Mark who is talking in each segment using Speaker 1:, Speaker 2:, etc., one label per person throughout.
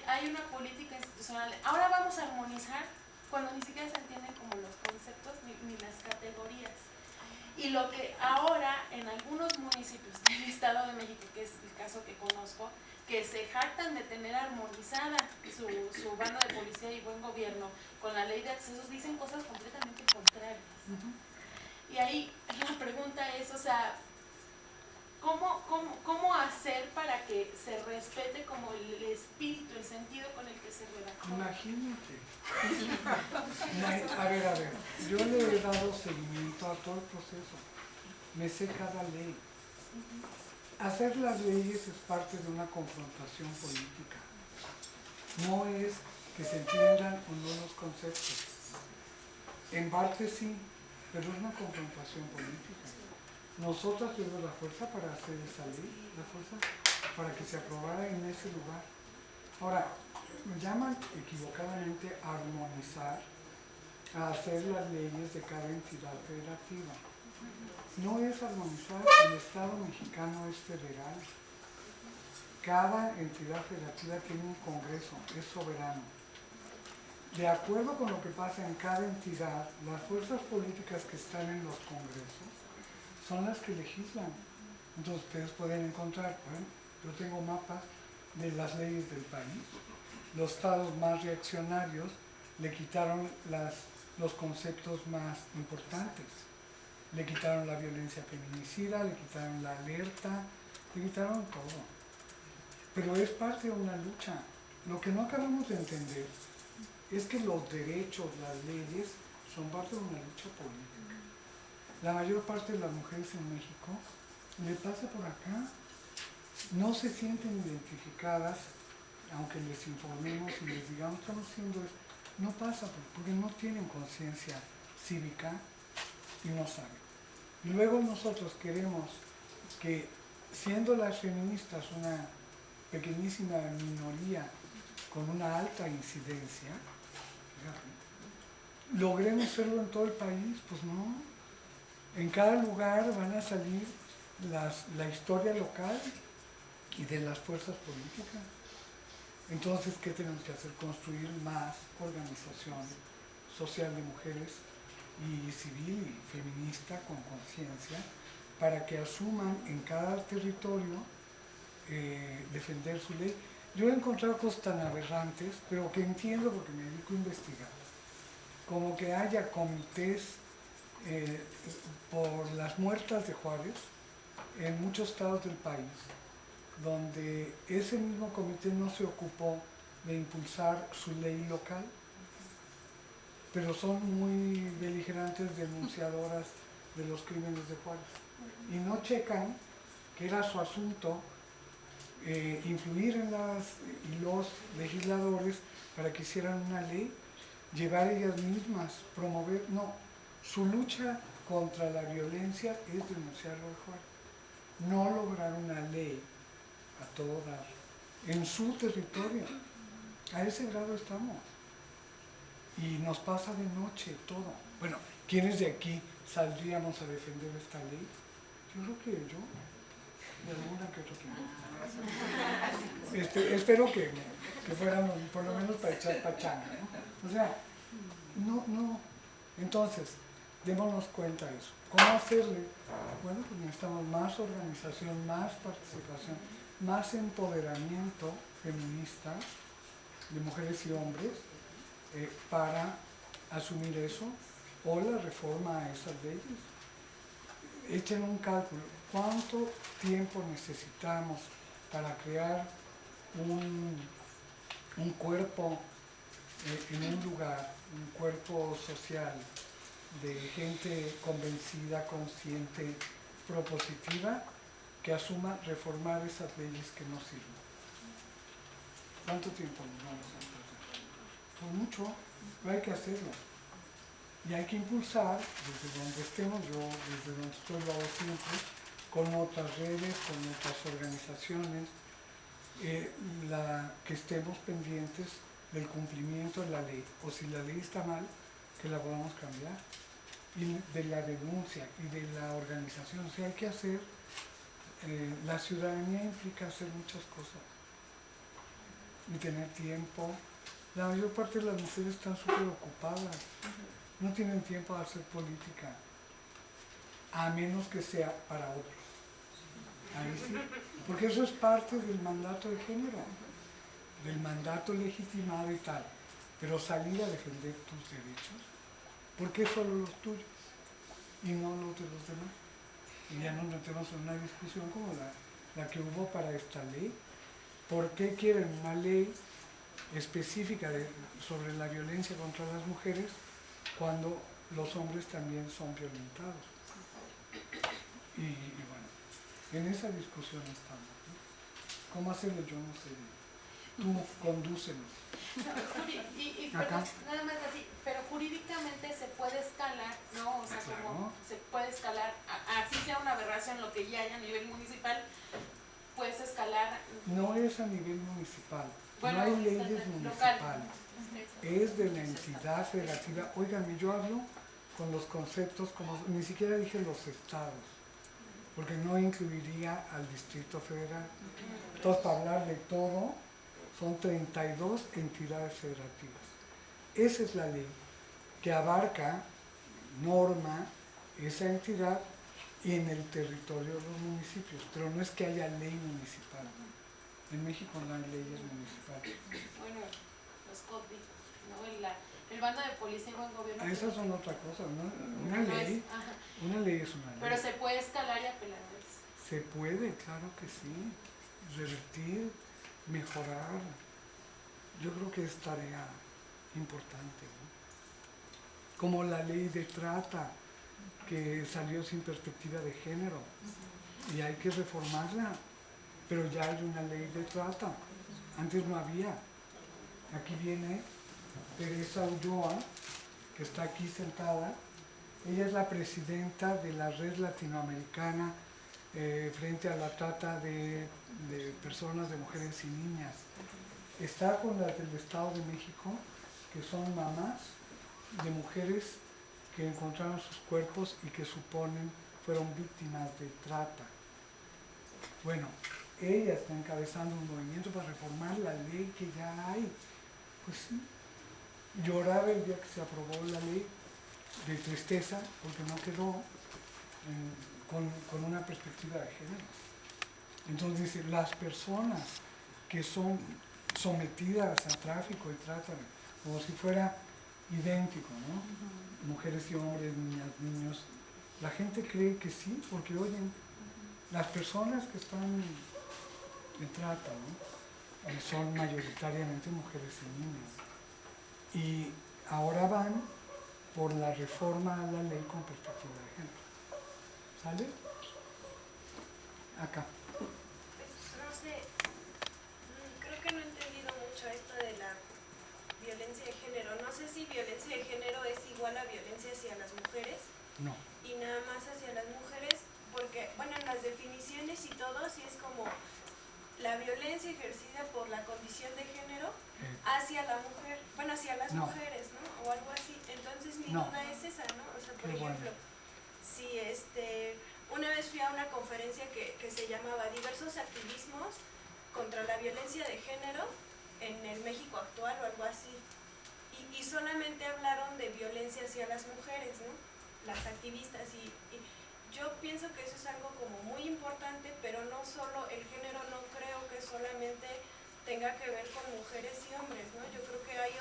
Speaker 1: hay una política institucional. Ahora vamos a armonizar cuando ni siquiera se entienden como los conceptos ni las categorías. Y lo que ahora en algunos municipios del Estado de México, que es el caso que conozco, que se jactan de tener armonizada su banda de policía y buen gobierno con la ley de accesos, dicen cosas completamente contrarias. Y ahí la pregunta es, o sea, ¿cómo hacer para que se respete como el espíritu, el sentido con el que se redactó?
Speaker 2: Imagínate. A ver, yo le he dado seguimiento a todo el proceso. Me sé cada ley. Hacer las leyes es parte de una confrontación política. No es que se entiendan o no los conceptos. En parte sí, pero es una confrontación política. Nosotros tuvimos la fuerza para hacer esa ley, la fuerza para que se aprobara en ese lugar. Ahora, llaman equivocadamente a armonizar, a hacer las leyes de cada entidad federativa. No es armonizar, el Estado mexicano es federal. Cada entidad federativa tiene un congreso, es soberano. De acuerdo con lo que pasa en cada entidad, las fuerzas políticas que están en los congresos son las que legislan. Entonces ustedes pueden encontrar, bueno, yo tengo mapas de las leyes del país. Los estados más reaccionarios le quitaron los conceptos más importantes. Le quitaron la violencia feminicida, le quitaron la alerta, le quitaron todo. Pero es parte de una lucha. Lo que no acabamos de entender es que los derechos, las leyes, son parte de una lucha política. La mayor parte de las mujeres en México le pasa por acá. No se sienten identificadas, aunque les informemos y les digamos, estamos haciendo esto. No pasa porque no tienen conciencia cívica y no saben. Y luego nosotros queremos que, siendo las feministas una pequeñísima minoría con una alta incidencia, logremos hacerlo en todo el país. Pues no. En cada lugar van a salir la historia local y de las fuerzas políticas. Entonces, ¿qué tenemos que hacer? Construir más organización social de mujeres y civil y feminista con conciencia para que asuman en cada territorio defender su ley. Yo he encontrado cosas tan aberrantes, pero que entiendo porque me dedico a investigar, como que haya comités por las muertas de Juárez en muchos estados del país, donde ese mismo comité no se ocupó de impulsar su ley local, pero son muy beligerantes denunciadoras de los crímenes de Juárez. Y no checan que era su asunto influir en los legisladores para que hicieran una ley, llevar ellas mismas, promover, no, su lucha contra la violencia es denunciarlo de Juárez. No lograr una ley a todo dar en su territorio. A ese grado estamos. Y nos pasa de noche todo. Bueno, ¿quiénes de aquí saldríamos a defender esta ley? Yo creo que yo, de alguna que otra tiempo. Espero que fuéramos por lo menos para echar pachanga, ¿no? O sea, no. Entonces, démonos cuenta de eso. ¿Cómo hacerle? Bueno, pues necesitamos más organización, más participación, más empoderamiento feminista de mujeres y hombres para asumir eso, o la reforma a esas leyes. Echen un cálculo. ¿Cuánto tiempo necesitamos para crear un cuerpo en un lugar, un cuerpo social de gente convencida, consciente, propositiva, que asuma reformar esas leyes que no sirven? ¿Cuánto tiempo nos vamos a perder? Pues mucho, pero hay que hacerlo. Y hay que impulsar, desde donde estemos, yo desde donde estoy lo hago siempre, con otras redes, con otras organizaciones, que estemos pendientes del cumplimiento de la ley, o si la ley está mal, que la podamos cambiar, y de la denuncia y de la organización. O sea, hay que hacer, la ciudadanía implica hacer muchas cosas. ni tener tiempo. La mayor parte de las mujeres están súper ocupadas, no tienen tiempo de hacer política, a menos que sea para otros. Ahí sí, porque eso es parte del mandato de género, del mandato legitimado y tal. Pero salir a defender tus derechos, ¿por qué solo los tuyos y no los de los demás? Y ya nos metemos en una discusión como la que hubo para esta ley. ¿Por qué quieren una ley específica sobre la violencia contra las mujeres cuando los hombres también son violentados? Y bueno, en esa discusión estamos, ¿no? ¿Cómo hacerlo? Yo no sé. Tú condúcenos.
Speaker 1: Perdón, nada más así, pero jurídicamente se puede escalar, ¿no? O sea,
Speaker 2: claro,
Speaker 1: como se puede escalar, así sea una aberración lo que ya hay a nivel municipal, puedes escalar.
Speaker 2: No es a nivel municipal,
Speaker 1: Bueno,
Speaker 2: no hay leyes municipales,
Speaker 1: local.
Speaker 2: es de la entidad federativa. Óigame, yo hablo con los conceptos, como ni siquiera dije los estados, porque no incluiría al Distrito Federal. Entonces, para hablar de todo, son 32 entidades federativas. Esa es la ley que abarca, norma, esa entidad en el territorio de los municipios, pero no es que haya ley municipal. En México no hay leyes municipales.
Speaker 1: Bueno, los códigos, ¿no? El bando de policía y buen gobierno.
Speaker 2: Esas son otra cosa, ¿no? Una ley es una ley.
Speaker 1: Pero se puede escalar y apelar.
Speaker 2: Se puede, claro que sí. Revertir, mejorar. Yo creo que es tarea importante, ¿no? Como la ley de trata, que salió sin perspectiva de género, y hay que reformarla, pero ya hay una ley de trata, antes no había. Aquí viene Teresa Ulloa, que está aquí sentada, ella es la presidenta de la Red Latinoamericana frente a la trata de personas, de mujeres y niñas. Está con las del Estado de México, que son mamás de mujeres que encontraron sus cuerpos y que suponen fueron víctimas de trata. Bueno, ella está encabezando un movimiento para reformar la ley que ya hay. Pues sí, lloraba el día que se aprobó la ley de tristeza porque no quedó con una perspectiva de género. Entonces dice, las personas que son sometidas a tráfico y trata, como si fuera idéntico, ¿no? Mujeres y hombres, niñas, niños. La gente cree que sí, porque oyen, las personas que están en trata, ¿no? Son mayoritariamente mujeres y niñas. Y ahora van por la reforma a la ley con perspectiva de género. ¿Sale? Acá.
Speaker 3: No sé, creo que no he entendido mucho esto de la violencia de género. No sé si violencia de género es igual a violencia hacia las mujeres.
Speaker 2: No.
Speaker 3: Y nada más hacia las mujeres, porque, bueno, en las definiciones y todo, sí es como la violencia ejercida por la condición de género hacia la mujer, bueno, hacia las mujeres, ¿no? O algo así. Entonces mi duda es esa, ¿no? O sea, por ejemplo, si una vez fui a una conferencia que se llamaba Diversos activismos contra la violencia de género en el México actual o algo así. Y solamente hablaron de violencia hacia las mujeres, ¿no? Las activistas. Y yo pienso que eso es algo como muy importante, pero no solo, el género no creo que solamente tenga que ver con mujeres y hombres, ¿no? Yo creo que hay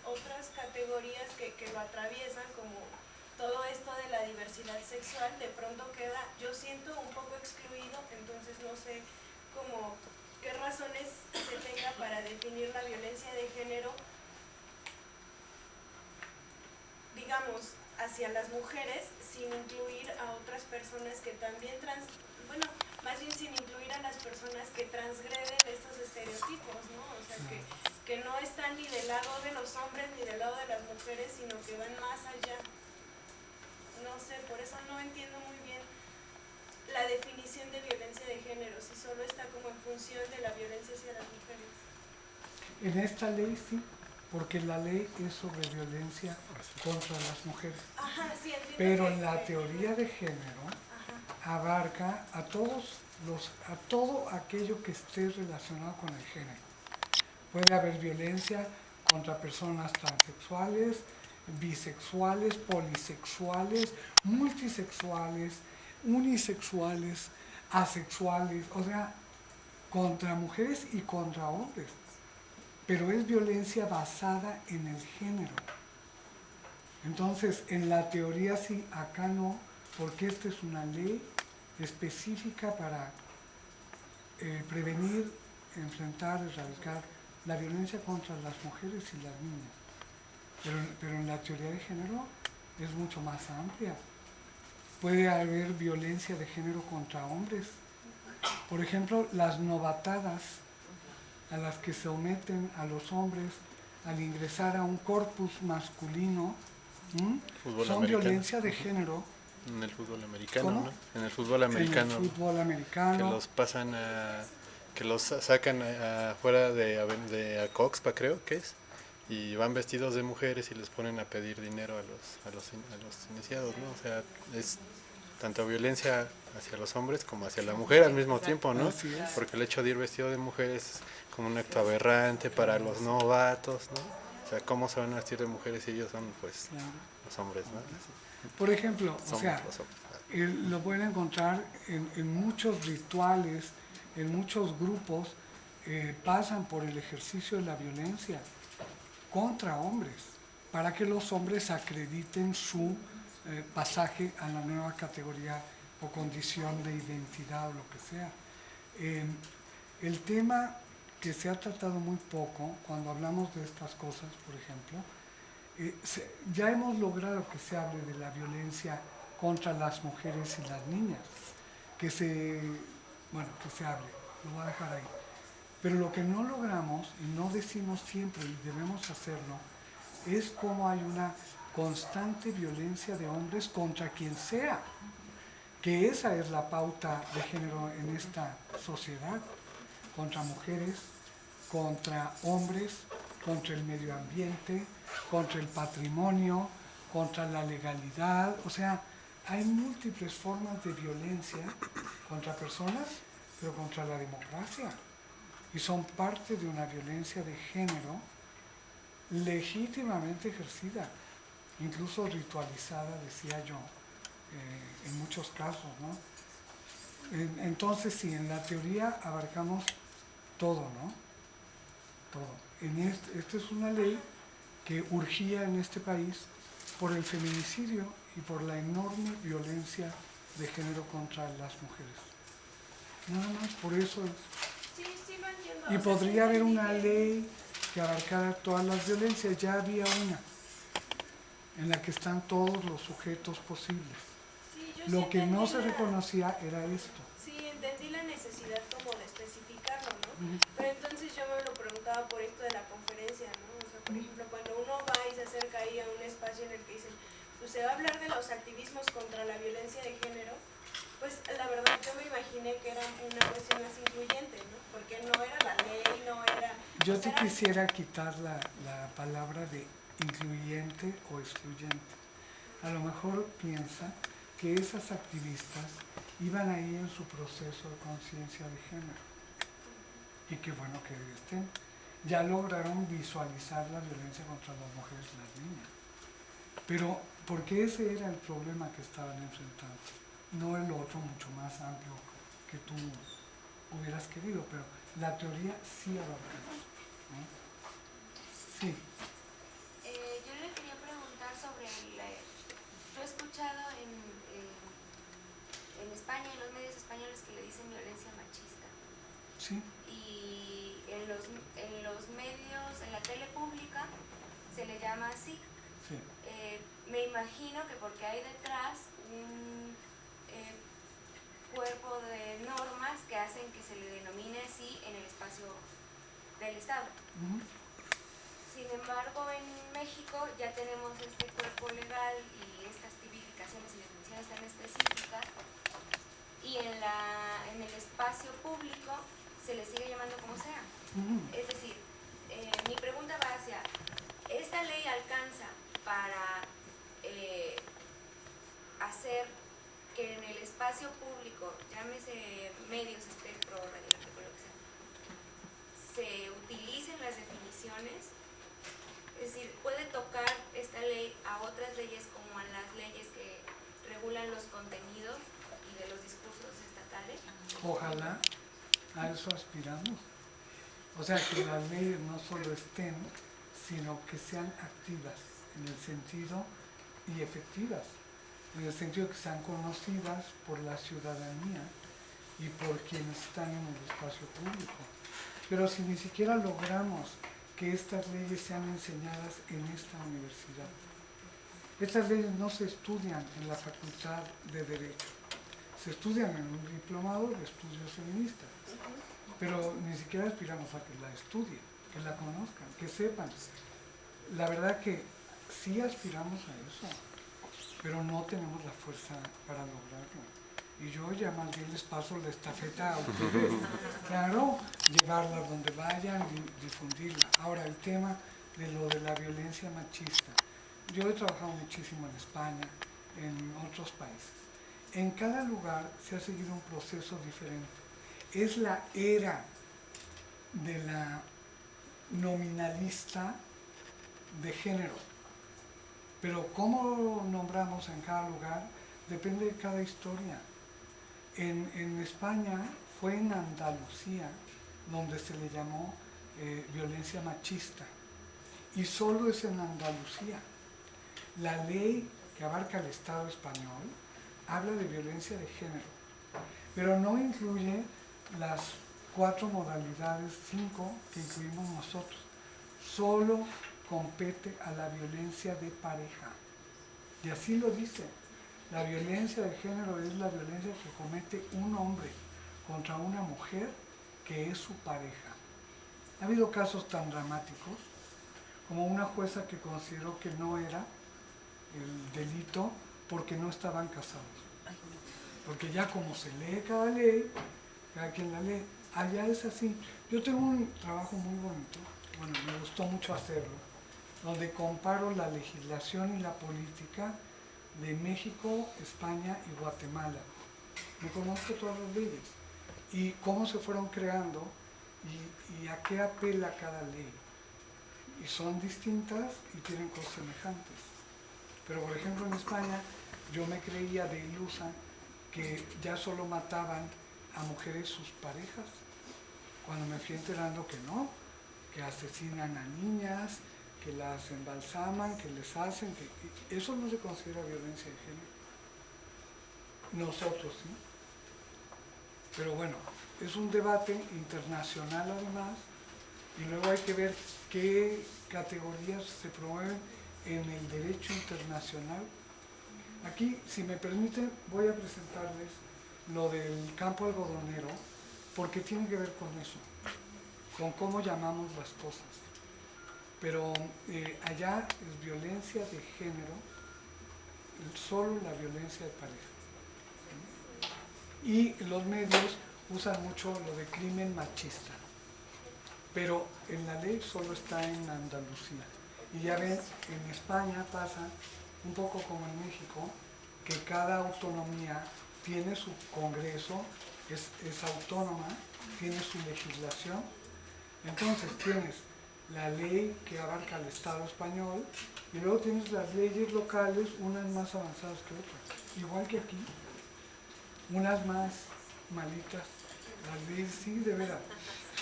Speaker 3: otras categorías que lo atraviesan, como todo esto de la diversidad sexual, de pronto queda, yo siento un poco excluido, entonces no sé cómo, qué razones se tenga para definir la violencia de género, digamos, hacia las mujeres, sin incluir a otras personas que también más bien sin incluir a las personas que transgreden estos estereotipos, ¿no? O sea, que no están ni del lado de los hombres ni del lado de las mujeres, sino que van más allá. No sé, por eso no entiendo muy bien la definición de violencia de género, si solo está como en función de la violencia hacia las mujeres.
Speaker 2: En esta ley sí, porque la ley es sobre violencia contra las mujeres.
Speaker 3: Ajá, sí, entiendo.
Speaker 2: Pero la teoría de género abarca a todo aquello que esté relacionado con el género. Puede haber violencia contra personas transexuales, bisexuales, polisexuales, multisexuales, unisexuales, asexuales, o sea, contra mujeres y contra hombres. Pero es violencia basada en el género. Entonces, en la teoría sí, acá no, porque esta es una ley específica para prevenir, enfrentar, erradicar la violencia contra las mujeres y las niñas. Pero en la teoría de género es mucho más amplia. Puede haber violencia de género contra hombres. Por ejemplo, las novatadas a las que se someten a los hombres al ingresar a un corpus masculino son
Speaker 4: americano.
Speaker 2: Violencia de género.
Speaker 4: En el fútbol americano,
Speaker 2: ¿Cómo?
Speaker 4: ¿no? En el fútbol americano.
Speaker 2: En el fútbol americano.
Speaker 4: Que los pasan que los sacan afuera de Coxpa, creo que es, y van vestidos de mujeres y les ponen a pedir dinero a los iniciados, ¿no? O sea, es tanto violencia hacia los hombres como hacia la mujer al mismo tiempo, ¿no?
Speaker 2: Así es.
Speaker 4: Porque el hecho de ir vestido de mujeres es como un acto aberrante para los novatos, ¿no? O sea, ¿cómo se van a vestir de mujeres si ellos son, pues,
Speaker 2: Claro.
Speaker 4: los hombres, ¿no?
Speaker 2: Por ejemplo,
Speaker 4: Somos
Speaker 2: o sea,
Speaker 4: los hombres.
Speaker 2: lo pueden encontrar en muchos rituales, en muchos grupos, pasan por el ejercicio de la violencia contra hombres, para que los hombres acrediten su pasaje a la nueva categoría o condición de identidad o lo que sea. El tema que se ha tratado muy poco cuando hablamos de estas cosas, por ejemplo, ya hemos logrado que se hable de la violencia contra las mujeres y las niñas, que se hable, lo voy a dejar ahí. Pero lo que no logramos, y no decimos siempre, y debemos hacerlo, es cómo hay una constante violencia de hombres contra quien sea, que esa es la pauta de género en esta sociedad, contra mujeres, contra hombres, contra el medio ambiente, contra el patrimonio, contra la legalidad. O sea, hay múltiples formas de violencia contra personas, pero contra la democracia. Y son parte de una violencia de género legítimamente ejercida, incluso ritualizada, decía yo, en muchos casos, ¿no? Entonces, sí, en la teoría abarcamos todo, ¿no? Todo. Esta es una ley que urgía en este país por el feminicidio y por la enorme violencia de género contra las mujeres. Nada más, por eso es.
Speaker 3: Sí, lo entiendo.
Speaker 2: Y
Speaker 3: O sea,
Speaker 2: podría
Speaker 3: sí
Speaker 2: haber
Speaker 3: entendí
Speaker 2: una ley que abarcara todas las violencias, ya había una, en la que están todos los sujetos posibles.
Speaker 3: Sí, yo
Speaker 2: Lo
Speaker 3: sí
Speaker 2: que no
Speaker 3: entendí
Speaker 2: se reconocía era esto.
Speaker 3: Sí, entendí la necesidad como de especificarlo, ¿no?
Speaker 2: Ujú.
Speaker 3: Pero entonces yo me lo preguntaba por esto de la conferencia, ¿no? O sea, por ejemplo, cuando uno va y se acerca ahí a un espacio en el que dicen, pues se va a hablar de los activismos contra la violencia de género, pues la verdad yo me imaginé que era una cuestión más incluyente, ¿no? Porque no era la ley, no era...
Speaker 2: Yo
Speaker 3: o
Speaker 2: te
Speaker 3: sea,
Speaker 2: quisiera quitar la palabra de incluyente o excluyente. A lo mejor piensa que esas activistas iban ahí en su proceso de conciencia de género. Y qué bueno que estén. Ya lograron visualizar la violencia contra las mujeres y las niñas. Pero, porque ese era el problema que estaban enfrentando. No el otro mucho más amplio que tú hubieras querido, pero la teoría sí abarca eso, ¿no? Sí.
Speaker 5: Yo le quería preguntar sobre yo he escuchado en España, en los medios españoles, que le dicen violencia machista.
Speaker 2: Sí.
Speaker 5: Y en los medios, en la tele pública, se le llama así.
Speaker 2: Sí.
Speaker 5: Me imagino que porque hay detrás un cuerpo de normas que hacen que se le denomine así en el espacio del Estado.
Speaker 2: Uh-huh.
Speaker 5: Sin embargo, en México ya tenemos este cuerpo legal y estas tipificaciones y definiciones tan específicas, y en el espacio público se le sigue llamando como sea.
Speaker 2: Uh-huh.
Speaker 5: Es decir, mi pregunta va hacia, ¿esta ley alcanza para hacer que en el espacio público, llámese medios, espectro, radiológico, lo que sea, se utilicen las definiciones definiciones. Es decir, puede tocar esta ley a otras leyes como a las leyes que regulan los contenidos y de los discursos estatales.
Speaker 2: Ojalá a eso aspiramos. O sea, que las leyes no solo estén, sino que sean activas en el sentido y efectivas, en el sentido que sean conocidas por la ciudadanía y por quienes están en el espacio público. Pero si ni siquiera logramos que estas leyes sean enseñadas en esta universidad, estas leyes no se estudian en la Facultad de Derecho, se estudian en un diplomado de estudios feministas, pero ni siquiera aspiramos a que la estudien, que la conozcan, que sepan. La verdad que sí aspiramos a eso, pero no tenemos la fuerza para lograrlo. Y yo ya más bien les paso la estafeta a ustedes. Claro, llevarla donde vayan y difundirla. Ahora, el tema de lo de la violencia machista. Yo he trabajado muchísimo en España, en otros países. En cada lugar se ha seguido un proceso diferente. Es la era de la nominalista de género. Pero cómo nombramos en cada lugar depende de cada historia. En España fue en Andalucía donde se le llamó violencia machista. Y solo es en Andalucía. La ley que abarca el Estado español habla de violencia de género, pero no incluye las 4 modalidades, 5 que incluimos nosotros. Solo compete a la violencia de pareja. Y así lo dice. La violencia de género es la violencia que comete un hombre contra una mujer que es su pareja. Ha habido casos tan dramáticos como una jueza que consideró que no era el delito porque no estaban casados. Porque ya como se lee cada ley, cada quien la lee, allá es así. Yo tengo un trabajo muy bonito, bueno, me gustó mucho hacerlo, donde comparo la legislación y la política de México, España y Guatemala. Me conozco todas las leyes y cómo se fueron creando y a qué apela cada ley. Y son distintas y tienen cosas semejantes. Pero por ejemplo en España yo me creía de ilusa que ya solo mataban a mujeres sus parejas, cuando me fui enterando que no, que asesinan a niñas, que las embalsaman, que les hacen, que eso no se considera violencia de género. Nosotros sí. Pero bueno, es un debate internacional además, y luego hay que ver qué categorías se promueven en el derecho internacional. Aquí, si me permiten, voy a presentarles lo del campo algodonero, porque tiene que ver con eso, con cómo llamamos las cosas. Pero allá es violencia de género, solo la violencia de pareja. Y los medios usan mucho lo de crimen machista, pero en la ley solo está en Andalucía. Y ya ven, en España pasa un poco como en México, que cada autonomía tiene su congreso, es autónoma, tiene su legislación. Entonces tienes la ley que abarca al Estado español y luego tienes las leyes locales, unas más avanzadas que otras, igual que aquí, unas más malitas, las leyes sí, de veras.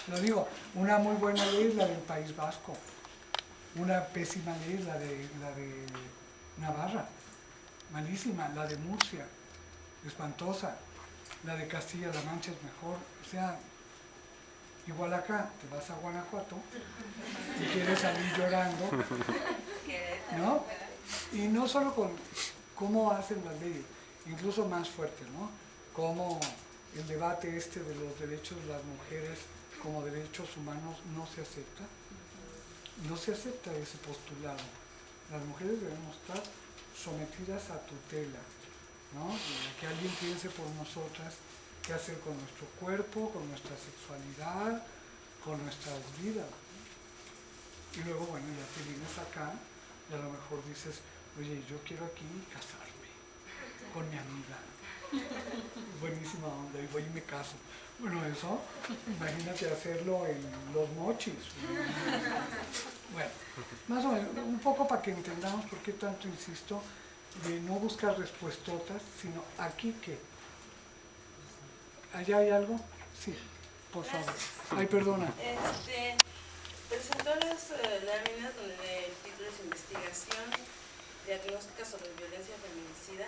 Speaker 2: Lo digo, una muy buena ley es la del País Vasco, una pésima ley es la de Navarra, malísima, la de Murcia, espantosa, la de Castilla-La Mancha es mejor, o sea, igual acá, te vas a Guanajuato y quieres salir llorando, ¿no? Y no solo con cómo hacen las leyes, incluso más fuerte, ¿no? Cómo el debate de los derechos de las mujeres como derechos humanos no se acepta. No se acepta ese postulado. Las mujeres debemos estar sometidas a tutela, ¿no? Que alguien piense por nosotras qué hacer con nuestro cuerpo, con nuestra sexualidad, con nuestras vidas. Y luego, bueno, ya te vienes acá y a lo mejor dices, oye, yo quiero aquí casarme con mi amiga. Buenísima onda, y voy y me caso. Bueno, eso, imagínate hacerlo en Los Mochis. Bueno, más o menos, un poco para que entendamos por qué tanto insisto de no buscar respuestotas, sino aquí qué. ¿Allá hay algo? Sí, por favor. Ay, perdona.
Speaker 6: Presentó las láminas donde el título es Investigación diagnóstica sobre violencia feminicida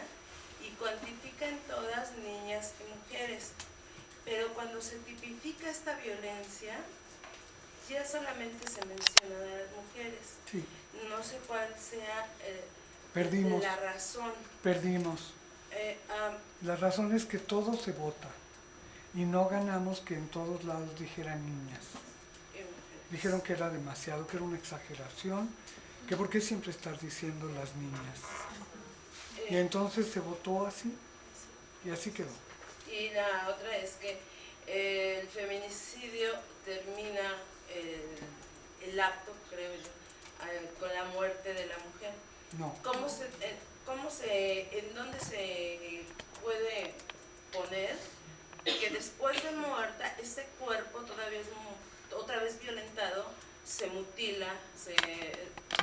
Speaker 6: y cuantifica en todas niñas y mujeres. Pero cuando se tipifica esta violencia, ya solamente se menciona a las mujeres.
Speaker 2: Sí.
Speaker 6: No sé cuál sea
Speaker 2: Perdimos.
Speaker 6: la razón.
Speaker 2: Perdimos. La razón es que todo se vota y no ganamos que en todos lados dijeran niñas. Dijeron que era demasiado, que era una exageración, que por qué siempre estar diciendo las niñas. Y entonces se votó así y así quedó.
Speaker 6: Y la otra es que el feminicidio termina el acto, creo yo, con la muerte de la mujer.
Speaker 2: No.
Speaker 6: ¿En dónde se puede poner que después de muerta este cuerpo todavía es otra vez violentado, se mutila,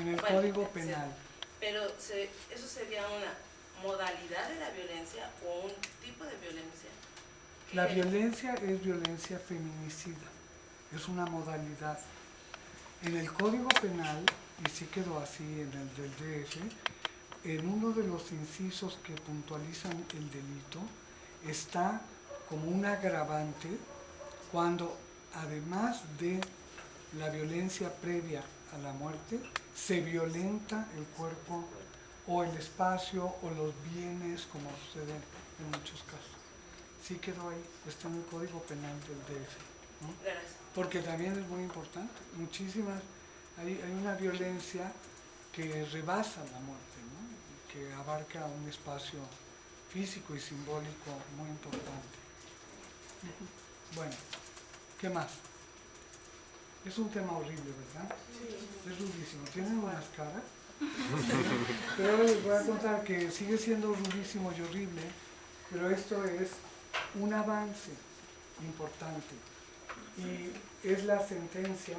Speaker 2: en el Código Penal?
Speaker 6: Pero eso sería una modalidad de la violencia o un tipo de violencia.
Speaker 2: La violencia es violencia feminicida, es una modalidad. En el Código Penal, y sí quedó así en el del DF, en uno de los incisos que puntualizan el delito, está como un agravante cuando, además de la violencia previa a la muerte, se violenta el cuerpo o el espacio o los bienes, como sucede en muchos casos. Sí quedó ahí, está en el Código Penal del DF, ¿no?
Speaker 6: Gracias.
Speaker 2: Porque también es muy importante, hay una violencia que rebasa la muerte, ¿no? Que abarca un espacio físico y simbólico muy importante. Bueno, ¿qué más? Es un tema horrible, ¿verdad? Sí. Es rudísimo. ¿Tienen buenas caras? Pero ahora les voy a contar que sigue siendo rudísimo y horrible, pero esto es un avance importante. Y es la sentencia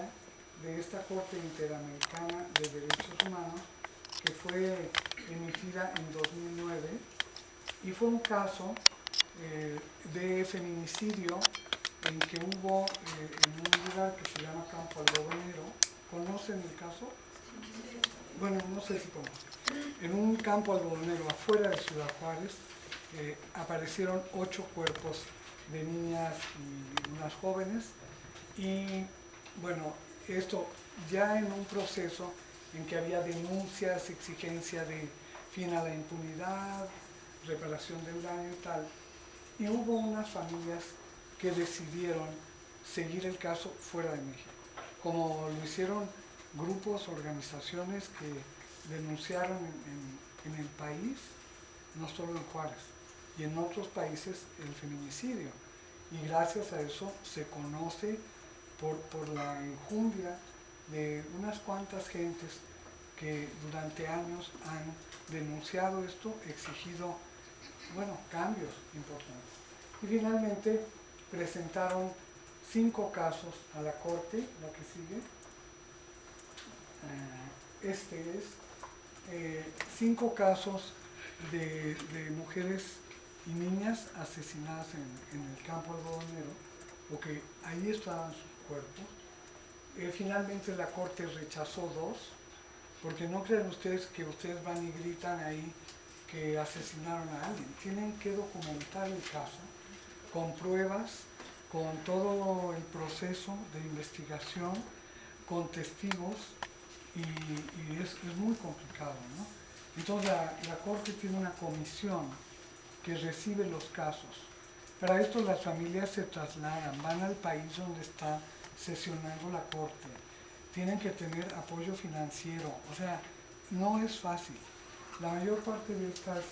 Speaker 2: de esta Corte Interamericana de Derechos Humanos que fue emitida en 2009 y fue un caso de feminicidio en que hubo en un lugar que se llama Campo Algodonero. ¿Conocen el caso? Bueno, no sé si conocen. En un campo algodonero afuera de Ciudad Juárez aparecieron 8 cuerpos de niñas y unas jóvenes y bueno, esto ya en un proceso en que había denuncias, exigencia de fin a la impunidad, reparación del daño y tal, y hubo unas familias que decidieron seguir el caso fuera de México, como lo hicieron grupos, organizaciones que denunciaron en el país, no solo en Juárez, y en otros países el feminicidio. Y gracias a eso se conoce por la enjundia de unas cuantas gentes que durante años han denunciado esto, exigido, bueno, cambios importantes. Y finalmente presentaron 5 casos a la Corte, la que sigue. Este es 5 casos de mujeres y niñas asesinadas en el campo algodonero, porque ahí estaban sus cuerpos. Finalmente la Corte rechazó 2, porque no crean ustedes que ustedes van y gritan ahí que asesinaron a alguien. Tienen que documentar el caso con pruebas, con todo el proceso de investigación, con testigos, y es muy complicado, ¿no? Entonces la Corte tiene una comisión que recibe los casos. Para esto las familias se trasladan, van al país donde está sesionando la Corte, tienen que tener apoyo financiero, o sea, no es fácil. La mayor parte de estas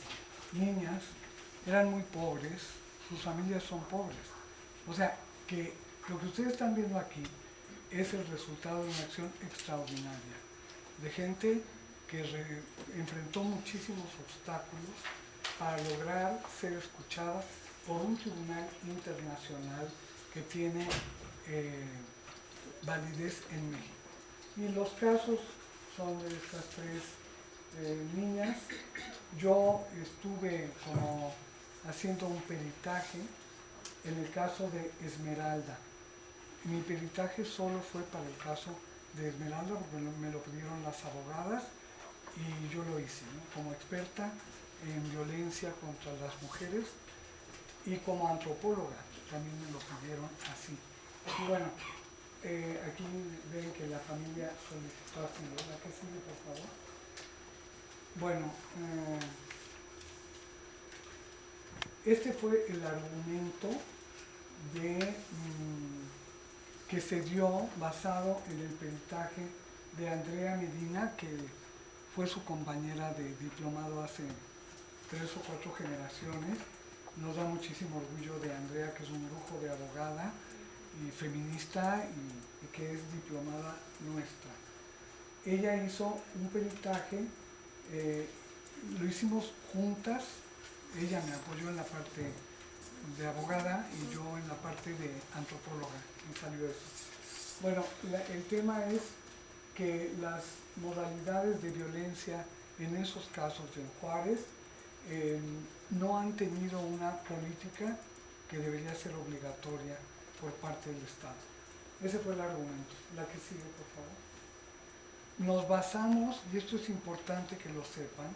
Speaker 2: niñas eran muy pobres, sus familias son pobres. O sea, que lo que ustedes están viendo aquí es el resultado de una acción extraordinaria, de gente que enfrentó muchísimos obstáculos para lograr ser escuchada por un tribunal internacional que tiene validez en México. Y los casos son de estas tres niñas. Yo estuve como haciendo un peritaje en el caso de Esmeralda. Mi peritaje solo fue para el caso de Esmeralda porque me lo pidieron las abogadas y yo lo hice, ¿no? Como experta en violencia contra las mujeres y como antropóloga también me lo pidieron así. Y bueno, aquí ven que la familia solicitó así, ¿verdad? ¿Qué sigue, por favor? Bueno, este fue el argumento de, que se dio basado en el peritaje de Andrea Medina, que fue su compañera de diplomado hace 3 o 4 generaciones. Nos da muchísimo orgullo de Andrea, que es un lujo de abogada y feminista y que es diplomada nuestra. Ella hizo un peritaje, lo hicimos juntas, ella me apoyó en la parte de abogada y yo en la parte de antropóloga, y salió eso. Bueno, el tema es que las modalidades de violencia en esos casos de Juárez no han tenido una política que debería ser obligatoria por parte del Estado. Ese fue el argumento. La que sigue, por favor. Nos basamos, y esto es importante que lo sepan,